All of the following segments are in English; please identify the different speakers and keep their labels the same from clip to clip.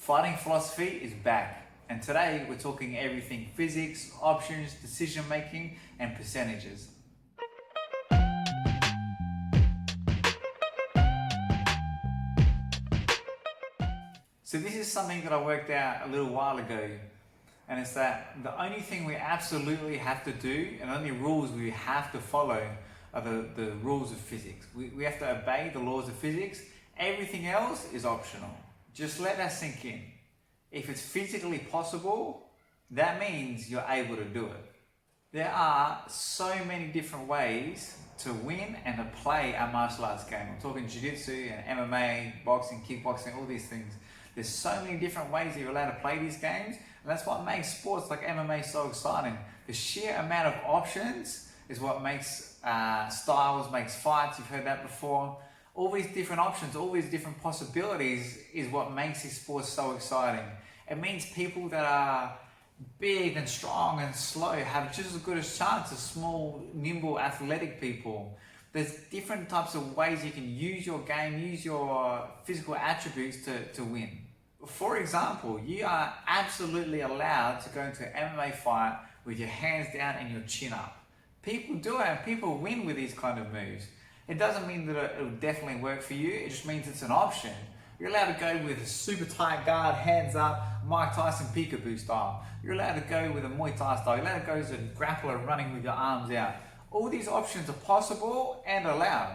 Speaker 1: Fighting philosophy is back, and today we're talking everything physics, options, decision making, and percentages. So this is something that I worked out a little while ago, and it's that the only thing we absolutely have to do, and only rules we have to follow, are the rules of physics. We have to obey the laws of physics. Everything else is optional. Just let that sink in. If it's physically possible, that means you're able to do it. There are so many different ways to win and to play a martial arts game. I'm talking jiu-jitsu and MMA, boxing, kickboxing, all these things. There's so many different ways that you're allowed to play these games, and that's what makes sports like MMA so exciting. The sheer amount of options is what makes styles, makes fights. You've heard that before. All these different options, all these different possibilities is what makes these sports so exciting. It means people that are big and strong and slow have just as good a chance as small, nimble, athletic people. There's different types of ways you can use your game, use your physical attributes to win. For example, you are absolutely allowed to go into an MMA fight with your hands down and your chin up. People do it and people win with these kind of moves. It doesn't mean that it'll definitely work for you, it just means it's an option. You're allowed to go with a super tight guard, hands up, Mike Tyson peekaboo style. You're allowed to go with a Muay Thai style. You're allowed to go as a grappler running with your arms out. All these options are possible and allowed.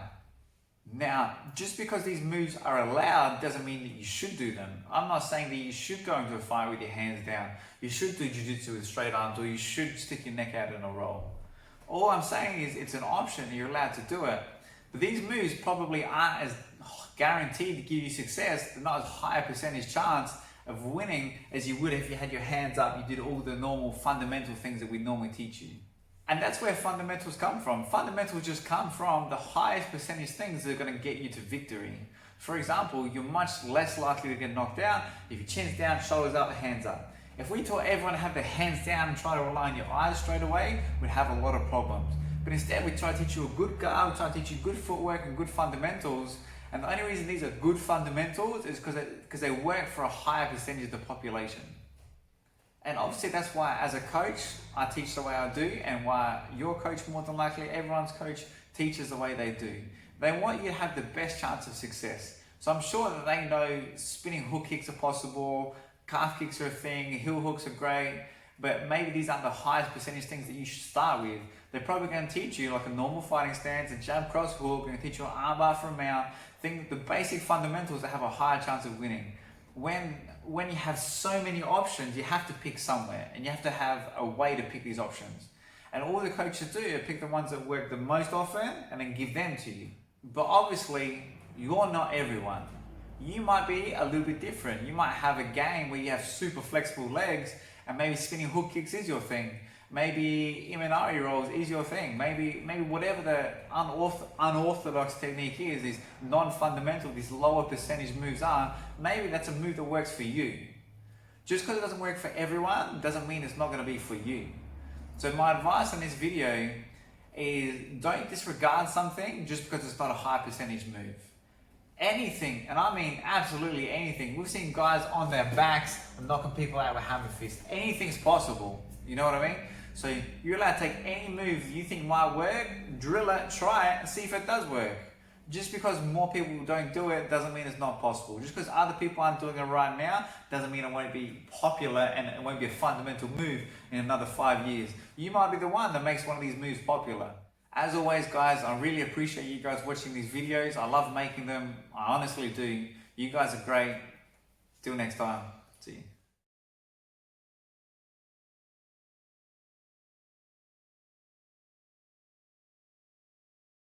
Speaker 1: Now, just because these moves are allowed doesn't mean that you should do them. I'm not saying that you should go into a fight with your hands down. You should do jiu-jitsu with straight arms, or you should stick your neck out in a roll. All I'm saying is it's an option and you're allowed to do it. But these moves probably aren't as guaranteed to give you success. They're not as high a percentage chance of winning as you would if you had your hands up, you did all the normal fundamental things that we normally teach you. And that's where fundamentals come from. Fundamentals just come from the highest percentage things that are going to get you to victory. For example, you're much less likely to get knocked out if your chin's down, shoulders up, hands up. If we taught everyone to have their hands down and try to rely on your eyes straight away, we'd have a lot of problems. But instead, we try to teach you a good guard, we try to teach you good footwork and good fundamentals. And the only reason these are good fundamentals is because they work for a higher percentage of the population. And obviously that's why as a coach, I teach the way I do, and why your coach, more than likely, everyone's coach teaches the way they do. They want you to have the best chance of success. So I'm sure that they know spinning hook kicks are possible, calf kicks are a thing, heel hooks are great, but maybe these aren't the highest percentage things that you should start with. They're probably going to teach you like a normal fighting stance, a jab cross hook, going to teach you an armbar from mount, the basic fundamentals that have a higher chance of winning. When you have so many options, you have to pick somewhere, and you have to have a way to pick these options. And all the coaches do is pick the ones that work the most often and then give them to you. But obviously, you're not everyone. You might be a little bit different. You might have a game where you have super flexible legs, and maybe spinning hook kicks is your thing. Maybe Imanari rolls is your thing. Maybe whatever the unorthodox technique is, these non-fundamental, these lower percentage moves are, maybe that's a move that works for you. Just because it doesn't work for everyone doesn't mean it's not going to be for you. So my advice on this video is don't disregard something just because it's not a high percentage move. Anything, and I mean absolutely anything. We've seen guys on their backs knocking people out with hammer fists. Anything's possible. You know what I mean? So you're allowed to take any move you think might work, drill it, try it, and see if it does work. Just because more people don't do it doesn't mean it's not possible. Just because other people aren't doing it right now doesn't mean it won't be popular and it won't be a fundamental move in another 5 years. You might be the one that makes one of these moves popular. As always, guys, I really appreciate you guys watching these videos. I love making them. I honestly do. You guys are great. Till next time. See you.